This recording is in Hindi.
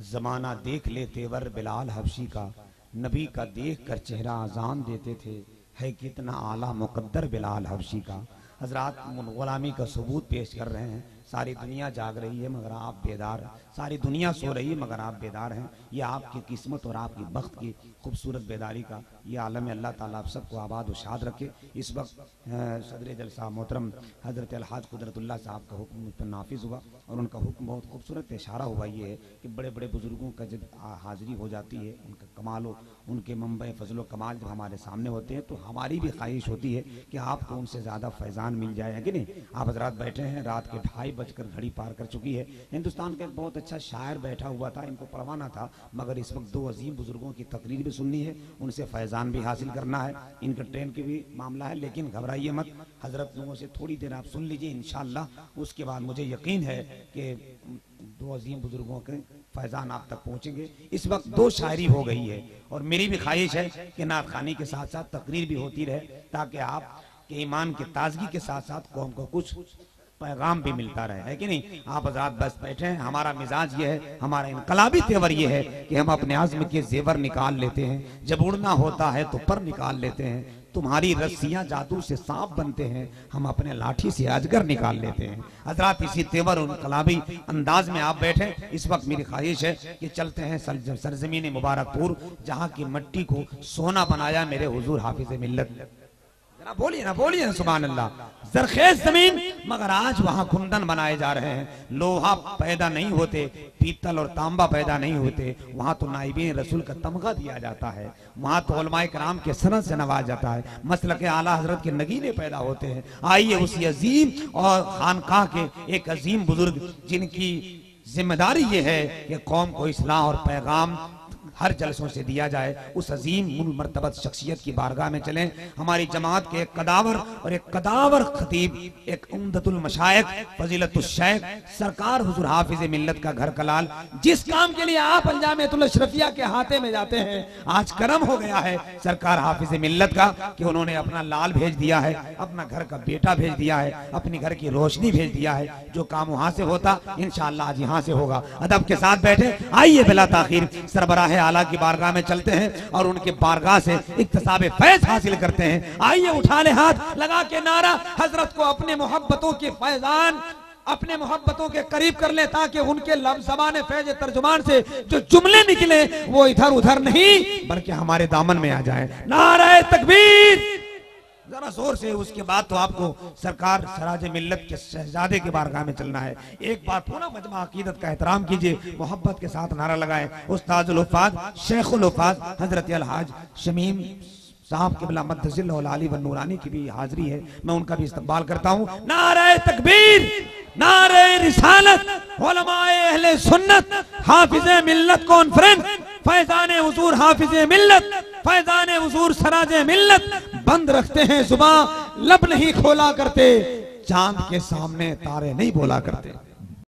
जमाना देख ले तेवर बिलाल हबशी का, नबी का देख कर चेहरा अजान देते थे, है कितना आला मुकद्दर बिलाल हबशी का। हजरात गुलामी का सबूत पेश कर रहे हैं। सारी दुनिया जाग रही है मगर आप बेदार हैं, सारी दुनिया सो रही है मगर आप बेदार हैं। ये आपकी किस्मत और आपकी बख्त की खूबसूरत बेदारी का ये आलम है। अल्लाह ताला आप सबको आबाद और शाद रखे। इस वक्त सदर जलसा मोहतरम हज़रत अलहाज कुदरतुल्लाह साहब का हुक्म मुझ पर नाफिज हुआ और उनका हुक्म बहुत खूबसूरत इशारा हुआ। ये है कि बड़े बड़े बुजुर्गों का जब हाज़िरी हो जाती है, उनका कमाल हो, उनके मंबे फजलो कमाल जब हमारे सामने होते हैं तो हमारी भी ख्वाहिश होती है कि आपको उनसे ज़्यादा फैज़ान मिल जाए, है कि नहीं। आप हजरात बैठे हैं, रात के 2:30 घड़ी पार कर चुकी है। हिंदुस्तान का एक बहुत अच्छा शायर बैठा हुआ था, इनको पढ़वाना था मगर इस वक्त 2 अजीम बुजुर्गों की तकरीर भी सुननी है, उनसे फैज़ान भी हासिल करना है। इनका ट्रेन की भी मामला है, लेकिन घबराइए मत, हजरत लोगों से थोड़ी देर आप सुन लीजिए इंशाअल्लाह। उसके बाद मुझे यकीन है कि 2 अजीम बुजुर्गों के फैज़ान आप तक पहुंचेंगे। इस वक्त 2 शायरी हो गई है और मेरी भी ख्वाहिश है कि नात खानी के साथ साथ तकरीर भी होती रहे ताकि आप के ईमान की ताजगी के साथ साथ कौम को कुछ पैगाम भी मिलता रहे, है कि नहीं। आप हज़रात बस बैठे हैं, हमारा मिजाज ये है, हमारा इनकलाबी तेवर ये है कि हम अपने आज़्म के जेवर निकाल लेते हैं, जब उड़ना होता है तो पर निकाल लेते हैं। तुम्हारी रस्सियां जादू से सांप बनते हैं, हम अपने लाठी से अजगर निकाल लेते हैं। हजरात इसी तेवर और इनकलाबी अंदाज में आप बैठे। इस वक्त मेरी ख्वाहिश है कि चलते हैं सरजमीन मुबारकपुर, जहाँ की मिट्टी को सोना बनाया मेरे हुजूर हाफिज मिल्लत। बोलिए ना सुभान अल्लाह। जरखेज जमीन मगर आज वहां कुंदन बनाए जा रहे हैं। लोहा पैदा नहीं होते, पीतल और तांबा पैदा नहीं होते, वहां तो नाइबीन रसूल का तमगा दिया जाता है, वहां तो उलमाए कराम के सनद से नवाजा जाता है, मसलक आला हजरत के नगीने पैदा होते हैं। आइए उसी अजीम और खानकाह के एक अजीम बुजुर्ग जिनकी जिम्मेदारी ये है कि कौम को इस्लाह और पैगाम हर जलसों से दिया जाए, उस अजीम मुलमर्तबत शख्सियत की बारगाह में चलें। हमारी जमात के एक कदावर और एक कदावर खतीब, एक उम्दतुल मशाइख फजीलतुल शेख सरकार हुजूर हाफिज मिल्लत का घर कलाल, जिस काम के लिए आप अंजामियतुल अशरफिया के हाथे में जाते हैं, आज करम हो गया है सरकार हाफिज मिल्लत का कि उन्होंने अपना लाल भेज दिया है, अपना घर का बेटा भेज दिया है, अपनी घर की रोशनी भेज दिया है। जो काम वहां से होता इंशाअल्लाह आज यहाँ से होगा। अदब के साथ बैठे, आइए बिला ताखीर सरबराह आला की बारगाह में चलते हैं और उनके बारगाह से इक्तसाबे फैज हासिल करते हैं। आइए उठा ले हाथ लगा के नारा, हजरत को अपने मोहब्बतों के फैजान अपने मोहब्बतों के करीब कर ले ताकि उनके लफ्ज़ ज़बान फैज तर्जुमान से जो जुमले निकले वो इधर उधर नहीं बल्कि हमारे दामन में आ जाए। नारे तकबीर जरा जोर से। उसके बाद तो आपको सरकार सराज मिल्लत के शहजादे के बारगाह में चलना है। एक बार पूरा मजमा अकीदत का एहतराम कीजिए, मोहब्बत के साथ नारा लगाएं। उस्ताजुल हुफ़ाज़ शेखुल हुफ़ाज़ हजरत अलहाज शमीम साहब क़िबला मद्दजिल अली व नूरानी की भी हाजिरी है, मैं उनका भी इस्तकबाल करता हूँ। नारे तकबीर, नारे रिसालत, उलमाए अहले सुन्नत, हाफिज़े मिल्लत कॉन्फ्रेंस, फैज़ाने हुजूर हाफिज़े मिल्लत, फैज़ाने हुजूर सराजे मिल्लत। बंद रखते हैं जुबान, लब नहीं खोला करते, चांद के सामने तारे नहीं बोला करते।